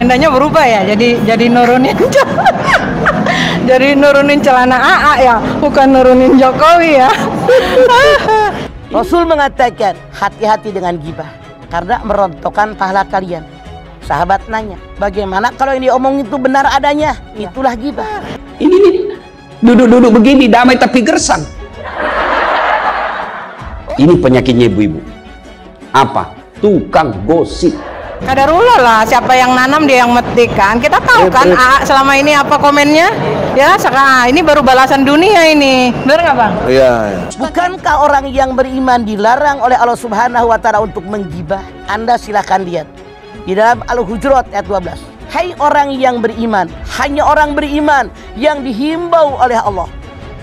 agendanya berubah ya, jadi nurunin jadi nurunin celana AA ya, bukan nurunin Jokowi ya. Rasul mengatakan hati-hati dengan gibah karena merontokkan pahala kalian. Sahabat nanya, bagaimana kalau yang diomong itu benar adanya? Itulah gibah. Ini nih, duduk-duduk begini damai tapi gersang. Ini penyakitnya ibu-ibu. Apa? Tukang gosip. Kadarullah lah, siapa yang nanam dia yang metik kan. Kita tahu kan AA selama ini apa komennya. Ya sekarang ini baru balasan dunia ini. Bener nggak Bang? Iya. Bukankah orang yang beriman dilarang oleh Allah Subhanahu wa Ta'ala untuk menggibah? Anda silahkan lihat di dalam Al-Hujurat ayat 12. Hai orang yang beriman, hanya orang beriman yang dihimbau oleh Allah,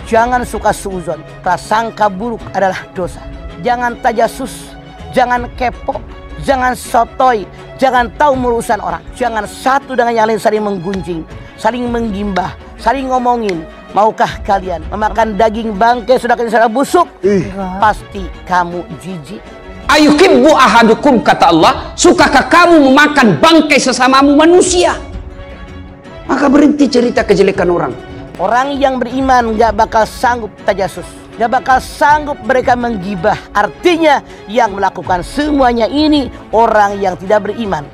jangan suka suuzon. Prasangka buruk adalah dosa. Jangan tajasus, jangan kepo, jangan sotoy, jangan tahu urusan orang. Jangan satu dengan yang lain saling menggunjing, saling menggimbah, saling ngomongin. Maukah kalian memakan daging bangkai sudah busuk? Pasti kamu jijik. Ayuhibbu ahadukum, kata Allah, sukakah kamu memakan bangkai sesamamu manusia? Maka berhenti cerita kejelekan orang. Orang yang beriman gak bakal sanggup tajasus, gak bakal sanggup mereka menggibah. Artinya yang melakukan semuanya ini orang yang tidak beriman.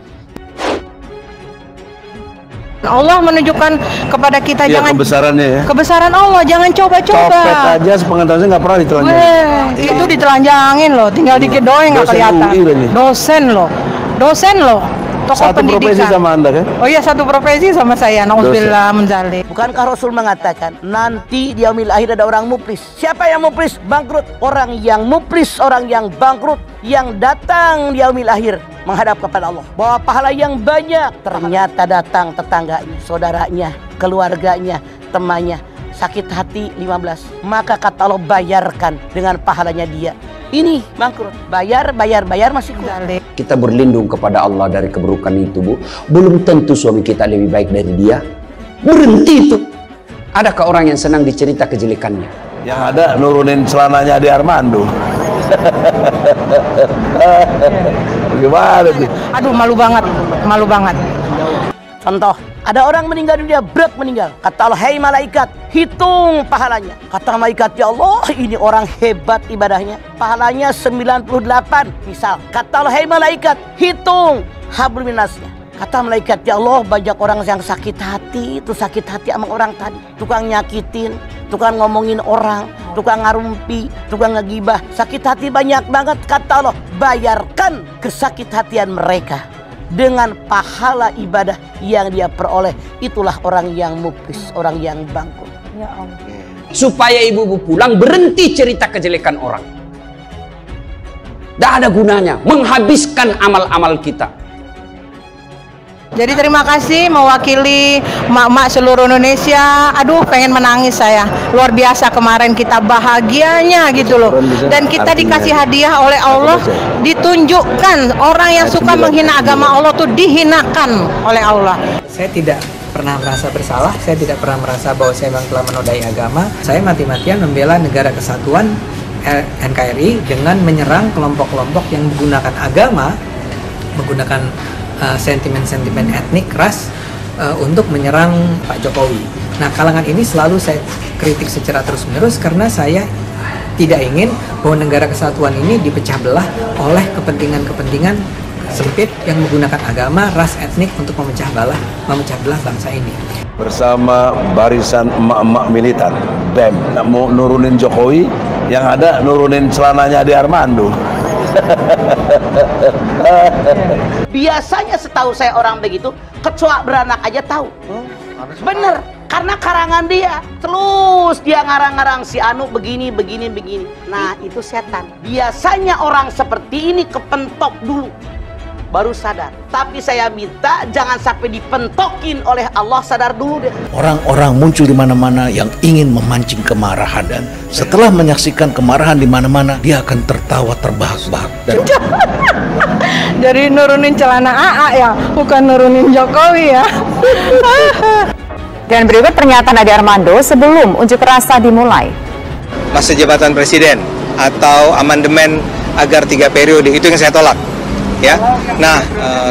Allah menunjukkan kepada kita Ya, jangan kebesarannya ya. kebesaran Allah, jangan coba-coba. Copet aja sepengetahuan saya nggak pernah ditelanjangin. Itu ditelanjangin loh, tinggal dikit doang nggak Dosen kelihatan. UI loh nih. Dosen loh, tokoh Satu profesi pendidikan. sama Anda kan? Oh iya, satu profesi sama saya. Nauzubillah min dzalik. Bukankah Rasul mengatakan nanti di yaumil akhir ada orang muflis? Siapa yang muflis? Bangkrut. Orang yang muflis, orang yang bangkrut, yang datang di yaumil akhir menghadap kepada Allah, bawa pahala yang banyak. Ternyata datang tetangganya, saudaranya, keluarganya, temannya, sakit hati 15. Maka kata Allah, bayarkan dengan pahalanya dia. Ini bangkrut, bayar masih kurang. Kita berlindung kepada Allah dari keburukan itu, Bu. Belum tentu suami kita lebih baik dari dia. Berhenti itu. Adakah orang yang senang dicerita kejelekannya? Yang ada nurunin celananya di Armando. Gimana tuh? Aduh, malu banget, malu banget. Contoh, ada orang meninggal dunia, brek meninggal. Kata Allah, hei malaikat, hitung pahalanya. Kata malaikat, ya Allah, ini orang hebat ibadahnya. Pahalanya 98 misal. Kata Allah, hei malaikat, hitung hablum minasnya. Kata malaikat, ya Allah, banyak orang yang sakit hati. Itu sakit hati sama orang tadi. Tukang nyakitin, tukang ngomongin orang, tukang ngarumpi, tukang ngegibah. Sakit hati banyak banget. Kata Allah, bayarkan kesakit hatian mereka dengan pahala ibadah yang dia peroleh. Itulah orang yang muflis, orang yang bangkrut. Ya Allah. Supaya ibu-ibu pulang, berhenti cerita kejelekan orang. Tidak ada gunanya, menghabiskan amal-amal kita. Jadi terima kasih mewakili mak-mak seluruh Indonesia. Aduh, pengen menangis saya. Luar biasa kemarin kita bahagianya gitu loh. Dan kita dikasih hadiah oleh Allah, ditunjukkan orang yang suka menghina agama Allah tuh dihinakan oleh Allah. Saya tidak pernah merasa bersalah, saya tidak pernah merasa bahwa saya memang telah menodai agama. Saya mati-matian membela negara kesatuan NKRI dengan menyerang kelompok-kelompok yang menggunakan agama, menggunakan sentimen-sentimen etnik, ras untuk menyerang Pak Jokowi. Nah, kalangan ini selalu saya kritik secara terus-menerus karena saya tidak ingin bahwa negara kesatuan ini dipecah belah oleh kepentingan-kepentingan sempit yang menggunakan agama, ras, etnik untuk memecah belah bangsa ini. Bersama barisan emak-emak militan, BEM, mau nurunin Jokowi, yang ada nurunin celananya di Armando. Biasanya setahu saya orang begitu, kecoa beranak aja tahu. Bener, karena karangan dia. Terus dia ngarang-ngarang si Anu begini. Nah, itu setan. Biasanya orang seperti ini kepentok dulu, baru sadar. Tapi saya minta jangan sampai dipentokin oleh Allah, sadar dulu deh. Orang-orang muncul di mana-mana yang ingin memancing kemarahan, dan setelah menyaksikan kemarahan di mana-mana, dia akan tertawa terbahak-bahak. Dan Dari nurunin celana AA ya, bukan nurunin Jokowi ya. Dan berikut pernyataan Ade Armando sebelum unjuk rasa dimulai. Masa jabatan presiden atau amandemen agar 3 periode, itu yang saya tolak. ya. Nah,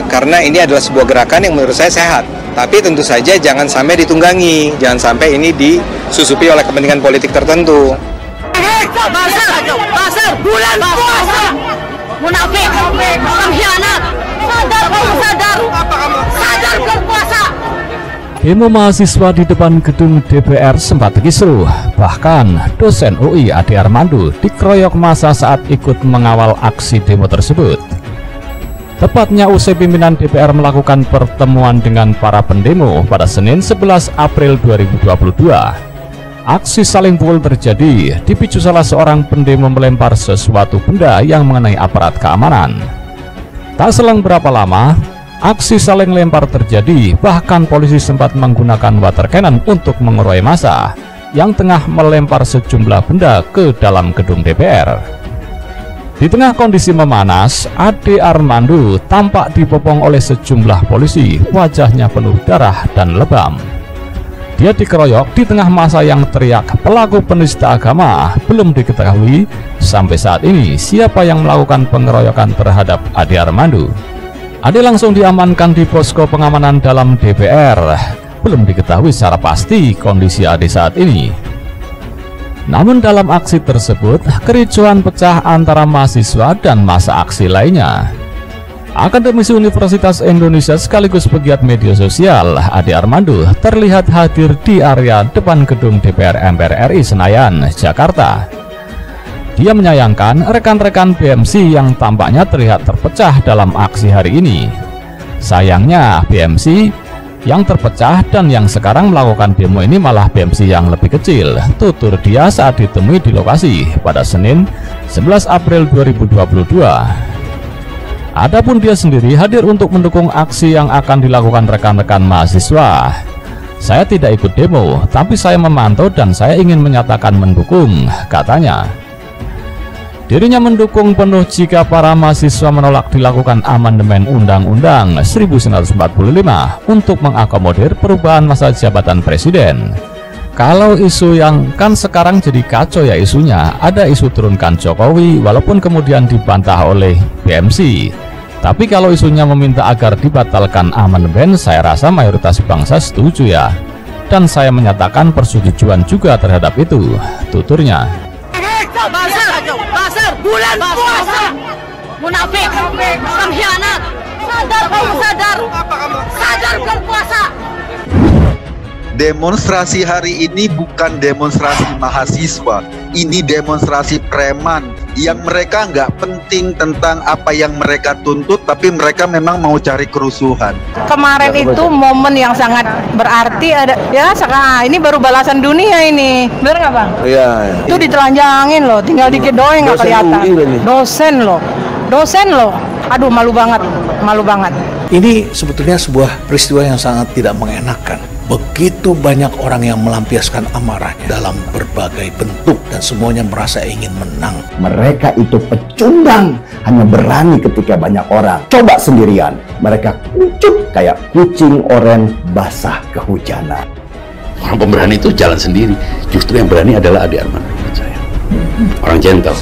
karena ini adalah sebuah gerakan yang menurut saya sehat, tapi tentu saja jangan sampai ditunggangi, jangan sampai ini disusupi oleh kepentingan politik tertentu. Pasar bulan puasa, munafik, pengkhianat, sadar bulan puasa. Demo mahasiswa di depan gedung DPR sempat kisruh. Bahkan dosen UI Ade Armando dikeroyok massa saat ikut mengawal aksi demo tersebut. Tepatnya usai pimpinan DPR melakukan pertemuan dengan para pendemo pada Senin 11 April 2022. Aksi saling pukul terjadi dipicu salah seorang pendemo melempar sesuatu benda yang mengenai aparat keamanan. Tak selang berapa lama, aksi saling lempar terjadi, bahkan polisi sempat menggunakan water cannon untuk mengurai massa yang tengah melempar sejumlah benda ke dalam gedung DPR. Di tengah kondisi memanas, Ade Armando tampak dibopong oleh sejumlah polisi, wajahnya penuh darah dan lebam. Dia dikeroyok di tengah massa yang teriak pelaku penista agama. Belum diketahui sampai saat ini siapa yang melakukan pengeroyokan terhadap Ade Armando. Ade langsung diamankan di posko pengamanan dalam DPR. Belum diketahui secara pasti kondisi Ade saat ini. Namun dalam aksi tersebut, kericuhan pecah antara mahasiswa dan massa aksi lainnya. Akademisi Universitas Indonesia sekaligus pegiat media sosial Ade Armando terlihat hadir di area depan gedung DPR MPR RI Senayan, Jakarta. Dia menyayangkan rekan-rekan BMC yang tampaknya terlihat terpecah dalam aksi hari ini. Sayangnya BMC yang terpecah dan yang sekarang melakukan demo ini malah BMC yang lebih kecil, tutur dia saat ditemui di lokasi pada Senin 11 April 2022. Adapun dia sendiri hadir untuk mendukung aksi yang akan dilakukan rekan-rekan mahasiswa. Saya tidak ikut demo, tapi saya memantau dan saya ingin menyatakan mendukung, katanya. Dirinya mendukung penuh jika para mahasiswa menolak dilakukan amandemen Undang-Undang 1945 untuk mengakomodir perubahan masa jabatan presiden. Kalau isu yang kan sekarang jadi kacau ya isunya, ada isu turunkan Jokowi walaupun kemudian dibantah oleh BMC. Tapi kalau isunya meminta agar dibatalkan amandemen, saya rasa mayoritas bangsa setuju ya. Dan saya menyatakan persetujuan juga terhadap itu, tuturnya. Pasar bulan puasa, munafik, pengkhianat, sadar bulan puasa. Demonstrasi hari ini bukan demonstrasi mahasiswa, ini demonstrasi preman yang mereka nggak penting tentang apa yang mereka tuntut, tapi mereka memang mau cari kerusuhan. Kemarin itu momen yang sangat berarti, ada ya sekarang ini baru balasan dunia ini, bener nggak Bang? Iya. Itu ditelanjangin loh, tinggal dikit doang nggak kelihatan. Dosen loh, aduh malu banget. Ini sebetulnya sebuah peristiwa yang sangat tidak mengenakan. Begitu banyak orang yang melampiaskan amarahnya dalam berbagai bentuk dan semuanya merasa ingin menang. Mereka itu pecundang, hanya berani ketika banyak orang. Coba sendirian, mereka kucuk kayak kucing oren basah kehujanan. Orang pemberani itu jalan sendiri. Justru yang berani adalah Ade Armando menurut saya. Orang gentle.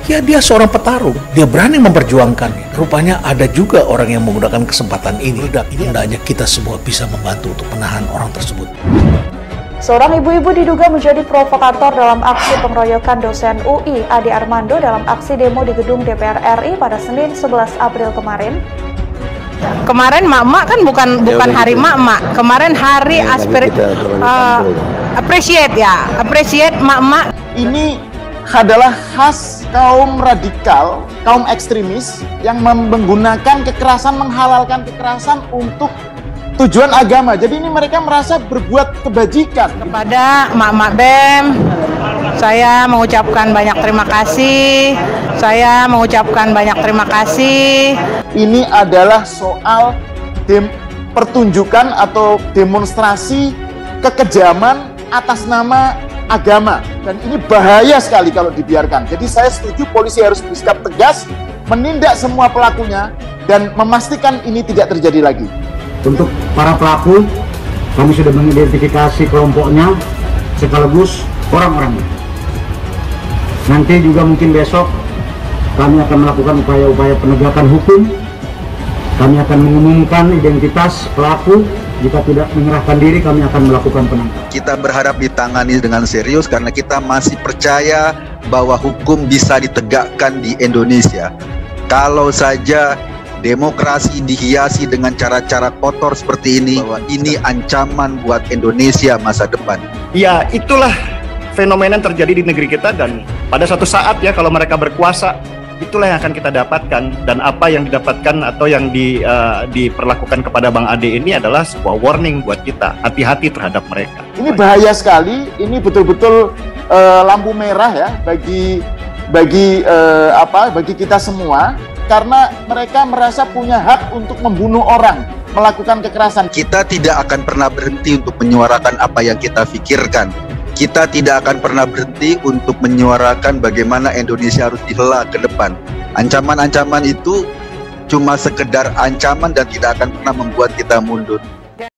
Ya dia seorang petarung, dia berani memperjuangkannya. Rupanya ada juga orang yang menggunakan kesempatan ini. Hendaknya kita semua bisa membantu untuk menahan orang tersebut. Seorang ibu-ibu diduga menjadi provokator dalam aksi pengeroyokan dosen UI Ade Armando dalam aksi demo di gedung DPR RI pada Senin 11 April kemarin. Kemarin mak-mak kan bukan hari mak-mak. Kemarin hari appreciate mak-mak. Ini adalah khas kaum radikal, kaum ekstremis yang menggunakan kekerasan, menghalalkan kekerasan untuk tujuan agama. Jadi ini mereka merasa berbuat kebajikan. Kepada mak-mak BEM, saya mengucapkan banyak terima kasih. Ini adalah soal pertunjukan atau demonstrasi kekejaman atas nama agama, dan ini bahaya sekali kalau dibiarkan. Jadi saya setuju polisi harus bersikap tegas, menindak semua pelakunya dan memastikan ini tidak terjadi lagi. Untuk para pelaku, kami sudah mengidentifikasi kelompoknya sekaligus orang-orangnya. Nanti juga mungkin besok kami akan melakukan upaya-upaya penegakan hukum Kami akan mengumumkan identitas pelaku. Jika tidak menyerahkan diri, kami akan melakukan penangkapan. Kita berharap ditangani dengan serius karena kita masih percaya bahwa hukum bisa ditegakkan di Indonesia. Kalau saja demokrasi dihiasi dengan cara-cara kotor seperti ini, bahwa ini ancaman buat Indonesia masa depan. Ya, itulah fenomena yang terjadi di negeri kita, dan pada suatu saat ya kalau mereka berkuasa, itulah yang akan kita dapatkan. Dan apa yang didapatkan atau yang diperlakukan kepada Bang Ade ini adalah sebuah warning buat kita. Hati-hati terhadap mereka. Ini bahaya sekali. Ini betul-betul lampu merah ya bagi kita semua, karena mereka merasa punya hak untuk membunuh orang, melakukan kekerasan. Kita tidak akan pernah berhenti untuk menyuarakan apa yang kita pikirkan. Kita tidak akan pernah berhenti untuk menyuarakan bagaimana Indonesia harus dihela ke depan. Ancaman-ancaman itu cuma sekedar ancaman dan tidak akan pernah membuat kita mundur.